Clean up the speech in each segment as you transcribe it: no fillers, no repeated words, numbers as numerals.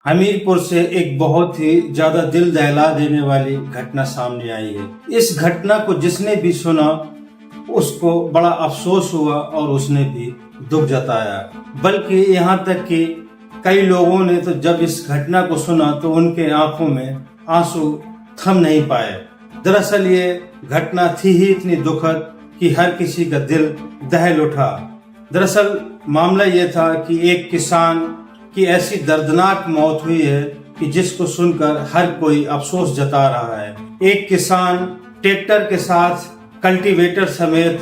हमीरपुर से एक बहुत ही ज्यादा दिल दहला देने वाली घटना सामने आई है। इस घटना को जिसने भी सुना उसको बड़ा अफसोस हुआ और उसने भी दुख जताया, बल्कि यहाँ तक कि कई लोगों ने तो जब इस घटना को सुना तो उनके आंखों में आंसू थम नहीं पाए। दरअसल ये घटना थी ही इतनी दुखद कि हर किसी का दिल दहल उठा। दरअसल मामला ये था कि एक किसान की ऐसी दर्दनाक मौत हुई है कि जिसको सुनकर हर कोई अफसोस जता रहा है। एक किसान ट्रैक्टर के साथ कल्टीवेटर समेत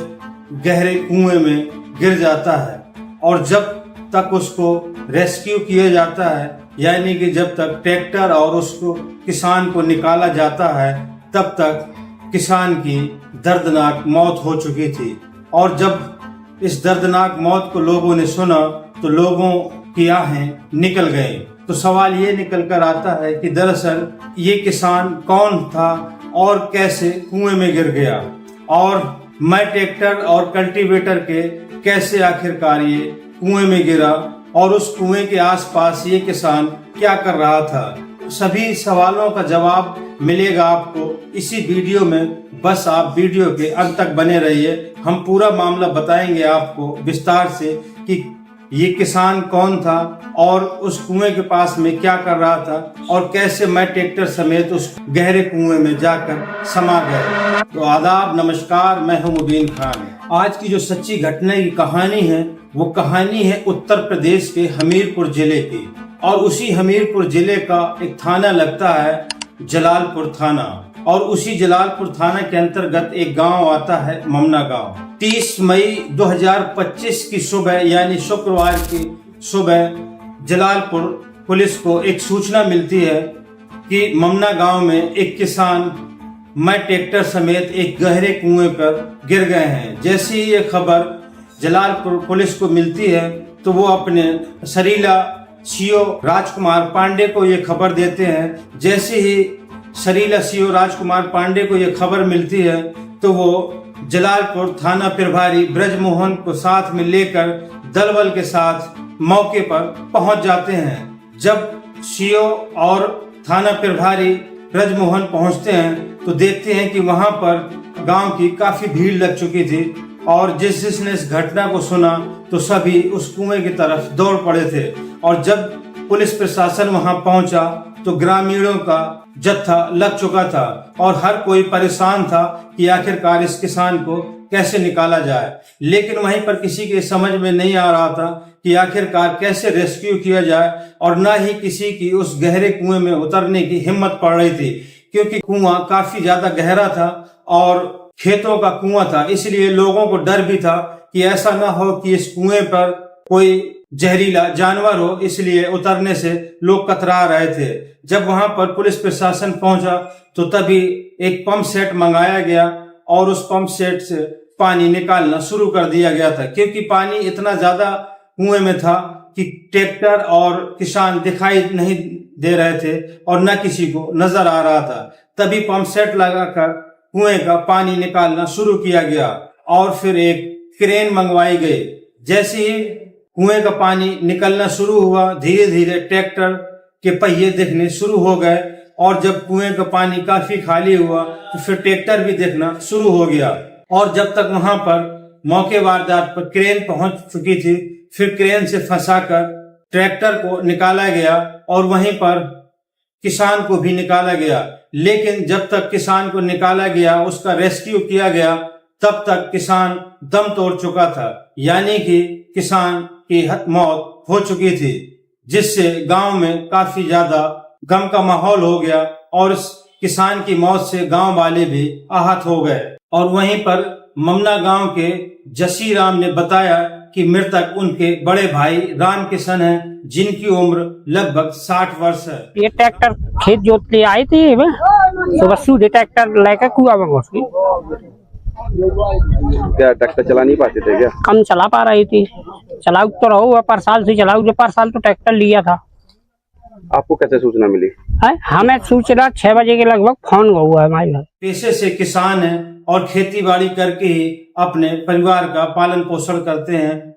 गहरे कुएं में गिर जाता है और जब तक उसको रेस्क्यू किया जाता है, यानी कि जब तक ट्रैक्टर और उसको किसान को निकाला जाता है, तब तक किसान की दर्दनाक मौत हो चुकी थी। और जब इस दर्दनाक मौत को लोगों ने सुना तो लोगों की आहें निकल गई। तो सवाल ये निकल कर आता है कि दरअसल ये किसान कौन था और कैसे कुएं में गिर गया, और मैं ट्रैक्टर और कल्टीवेटर के कैसे आखिरकार ये कुएं में गिरा, और उस कुएं के आसपास ये किसान क्या कर रहा था। सभी सवालों का जवाब मिलेगा आपको इसी वीडियो में। बस आप वीडियो के अंत तक बने रहिए। हम पूरा मामला बताएंगे आपको विस्तार से कि ये किसान कौन था और उस कुएं के पास में क्या कर रहा था और कैसे मैं ट्रैक्टर समेत उस गहरे कुएं में जाकर समा गए। तो आदाब, नमस्कार, मैं हूं मुबीन खान। आज की जो सच्ची घटना की कहानी है वो कहानी है उत्तर प्रदेश के हमीरपुर जिले की, और उसी हमीरपुर जिले का एक थाना लगता है जलालपुर थाना, और उसी जलालपुर थाना के अंतर्गत एक गांव आता है ममना गांव। 30 मई 2025 की सुबह यानी शुक्रवार की सुबह जलालपुर पुलिस को एक सूचना मिलती है कि ममना गांव में एक किसान मैं ट्रैक्टर समेत एक गहरे कुएं पर गिर गए हैं। जैसे ही ये खबर जलालपुर पुलिस को मिलती है तो वो अपने सरीला सीओ राजकुमार पांडे को ये खबर देते हैं। जैसे ही सरीला सीओ राजकुमार पांडे को ये खबर मिलती है तो वो जलालपुर थाना प्रभारी ब्रजमोहन को साथ में लेकर दलबल के साथ मौके पर पहुंच जाते हैं। जब सीओ और थाना प्रभारी ब्रजमोहन पहुंचते हैं तो देखते हैं कि वहां पर गांव की काफी भीड़ लग चुकी थी, और जिसने इस घटना को सुना तो सभी उस कुएं की तरफ दौड़ पड़े थे। और जब पुलिस प्रशासन वहां पहुंचा तो ग्रामीणों का जत्था लग चुका था और हर कोई परेशान था कि आखिरकार इस किसान को कैसे निकाला जाए। लेकिन वहीं पर किसी के समझ में नहीं आ रहा था कि आखिरकार कैसे रेस्क्यू किया जाए, और न ही किसी की उस गहरे कुएं में उतरने की हिम्मत पड़ रही थी, क्योंकि कुआं काफी ज्यादा गहरा था और खेतों का कुआं था। इसलिए लोगों को डर भी था कि ऐसा ना हो कि इस कुएं पर कोई जहरीला जानवर हो, इसलिए उतरने से लोग कतरा रहे थे। जब वहां पर पुलिस प्रशासन पहुंचा तो तभी एक पंप सेट मंगाया गया और उस पंप सेट से पानी निकालना शुरू कर दिया गया था, क्योंकि पानी इतना ज्यादा कुएं में था कि ट्रैक्टर और किसान दिखाई नहीं दे रहे थे और न किसी को नजर आ रहा था। तभी पंप सेट लगाकर कुएं का पानी निकालना शुरू किया गया और फिर एक क्रेन मंगवाई गई। जैसे ही कुएं का पानी निकलना शुरू हुआ, धीरे धीरे ट्रैक्टर के पहिए दिखने शुरू हो गए, और जब कुएं का पानी काफी खाली हुआ तो फिर ट्रैक्टर भी दिखना शुरू हो गया। और जब तक वहां पर मौके वारदात पर क्रेन पहुंच चुकी थी, फिर क्रेन से फंसाकर ट्रैक्टर को निकाला गया और वहीं पर किसान को भी निकाला गया। लेकिन जब तक किसान को निकाला गया, उसका रेस्क्यू किया गया, तब तक किसान दम तोड़ चुका था, यानी कि किसान की मौत हो चुकी थी, जिससे गांव में काफी ज्यादा गम का माहौल हो गया और इस किसान की मौत से गांव वाले भी आहत हो गए। और वहीं पर ममना गांव के जसी राम ने बताया कि मृतक उनके बड़े भाई राम किशन हैं, जिनकी उम्र लगभग 60 वर्ष है। ये ट्रैक्टर खेत जोत ले आए थे सुबह सूझे ट्रैक्टर लेकर कुआं में घुस गई। क्या ट्रैक्टर चला नहीं पाते थे क्या? कम चला पा रही थी। चलाऊ तो रहो, पर साल से चलाऊ, जो पर साल तो ट्रैक्टर लिया था। आपको कैसे सूचना मिली? हमें सूचना 6 बजे के लगभग फोन हुआ है हमारे घर। पेशे से किसान हैं और खेती बाड़ी करके ही अपने परिवार का पालन पोषण करते हैं,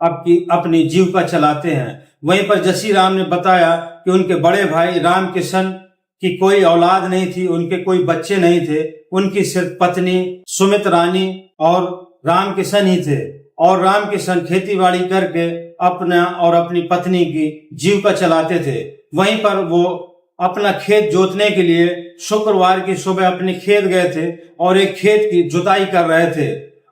अपनी जीविका चलाते हैं। वहीं पर जसी राम ने बताया कि उनके बड़े भाई राम किशन की कोई औलाद नहीं थी, उनके कोई बच्चे नहीं थे, उनकी सिर्फ पत्नी सुमित रानी और राम किशन ही थे। और राम किशन खेतीबाड़ी करके अपना और अपनी पत्नी की जीविका चलाते थे। वहीं पर वो अपना खेत जोतने के लिए शुक्रवार की सुबह अपने खेत गए थे और एक खेत की जुताई कर रहे थे।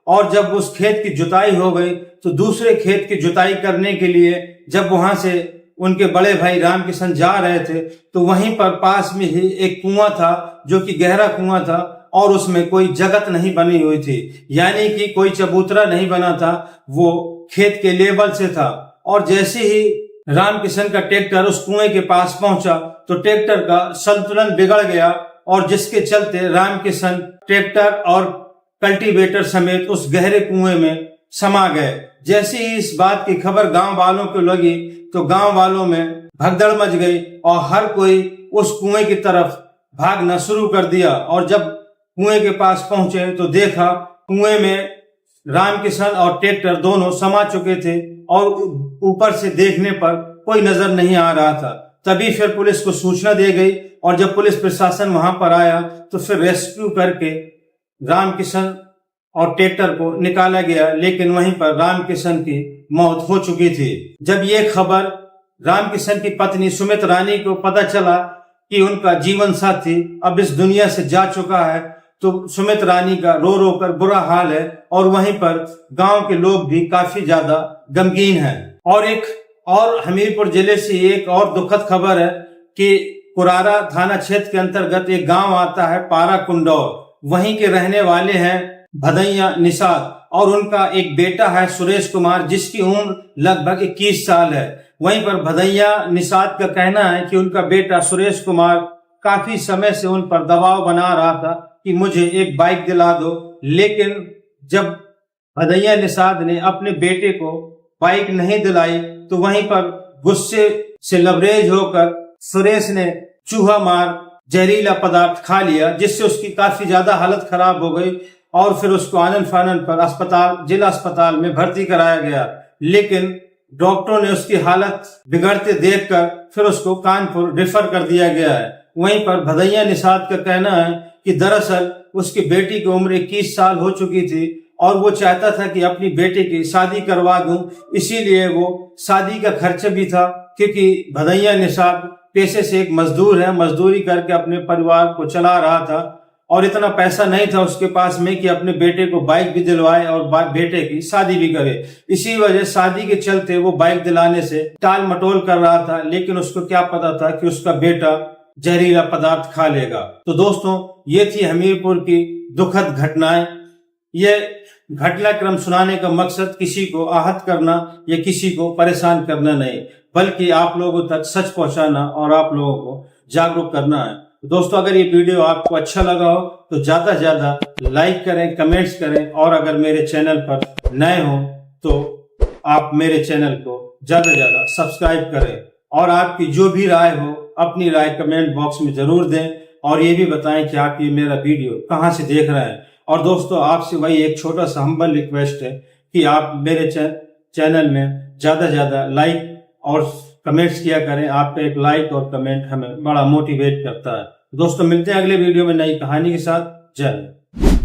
और जब उस खेत की जुताई हो गई तो दूसरे खेत की जुताई करने के लिए जब वहां से उनके बड़े भाई राम किशन जा रहे थे तो वहीं पर पास में ही एक कुआं था, जो कि गहरा कुआं था और उसमें कोई जगत नहीं बनी हुई थी, यानी कि कोई चबूतरा नहीं बना था, वो खेत के लेवल से था। और जैसे ही राम किशन का ट्रैक्टर उस कुएं के पास पहुंचा तो ट्रैक्टर का संतुलन बिगड़ गया और जिसके चलते राम किशन ट्रैक्टर और कल्टीवेटर समेत उस गहरे कुएं में समा गए। जैसे ही इस बात की खबर गांव वालों को लगी तो गांव वालों में भगदड़ मच गई और हर कोई उस कुएं की तरफ भागना शुरू कर दिया। और जब कुएं के पास पहुंचे तो देखा कुएं में राम किशन और ट्रैक्टर दोनों समा चुके थे और ऊपर से देखने पर कोई नजर नहीं आ रहा था। तभी फिर पुलिस को सूचना दी गई और जब पुलिस प्रशासन वहां पर आया तो फिर रेस्क्यू करके राम किशन और ट्रैक्टर को निकाला गया, लेकिन वहीं पर राम किशन की मौत हो चुकी थी। जब ये खबर राम किशन की पत्नी सुमित रानी को पता चला कि उनका जीवन साथी अब इस दुनिया से जा चुका है तो सुमित रानी का रो रो कर बुरा हाल है और वहीं पर गांव के लोग भी काफी ज्यादा गमगीन हैं। और हमीरपुर जिले से एक और दुखद खबर है कि कुरारा थाना क्षेत्र के अंतर्गत एक गांव आता है पारा कुंडौर, वहीं के रहने वाले हैं भदैया निषाद और उनका एक बेटा है सुरेश कुमार जिसकी उम्र लगभग 21 साल है। वहीं पर भदैया निषाद का कहना है कि उनका बेटा सुरेश कुमार काफी समय से उन पर दबाव बना रहा था कि मुझे एक बाइक दिला दो, लेकिन जब भदैया निषाद ने अपने बेटे को बाइक नहीं दिलाई तो वहीं पर गुस्से से लबरेज होकर सुरेश ने चूहा मार जहरीला पदार्थ खा लिया, जिससे उसकी काफी ज्यादा हालत खराब हो गई और फिर उसको आनन फानन पर जिला अस्पताल में भर्ती कराया गया। लेकिन डॉक्टरों ने उसकी हालत बिगड़ते देखकर फिर उसको कानपुर रेफर कर दिया गया है। वहीं पर भदैया निषाद का कहना है कि दरअसल उसकी बेटी की उम्र 21 साल हो चुकी थी और वो चाहता था कि अपनी बेटी की शादी करवा दूं, इसीलिए वो शादी का खर्च भी था, क्योंकि भदैया निषाद पेशे से एक मजदूर है, मजदूरी करके अपने परिवार को चला रहा था और इतना पैसा नहीं था उसके पास में कि अपने बेटे को बाइक भी दिलवाए और बेटे की शादी भी करे। इसी वजह शादी के चलते वो बाइक दिलाने से टाल मटोल कर रहा था, लेकिन उसको क्या पता था कि उसका बेटा जहरीला पदार्थ खा लेगा। तो दोस्तों, ये थी हमीरपुर की दुखद घटनाएं। ये घटनाक्रम सुनाने का मकसद किसी को आहत करना या किसी को परेशान करना नहीं, बल्कि आप लोगों तक सच पहुंचाना और आप लोगों को जागरूक करना है। दोस्तों, अगर ये वीडियो आपको अच्छा लगा हो तो ज्यादा से ज्यादा लाइक करें, कमेंट्स करें और अगर मेरे चैनल पर नए हो तो आप मेरे चैनल को ज्यादा से ज्यादा सब्सक्राइब करें और आपकी जो भी राय हो अपनी राय कमेंट बॉक्स में जरूर दें और ये भी बताएं कि आप ये मेरा वीडियो कहाँ से देख रहे हैं। और दोस्तों, आपसे वही एक छोटा सा हम्बल रिक्वेस्ट है कि आप मेरे चैनल में ज्यादा से ज्यादा लाइक और कमेंट्स किया करें। आपका एक लाइक और कमेंट हमें बड़ा मोटिवेट करता है। दोस्तों, मिलते हैं अगले वीडियो में नई कहानी के साथ। जय हिंद।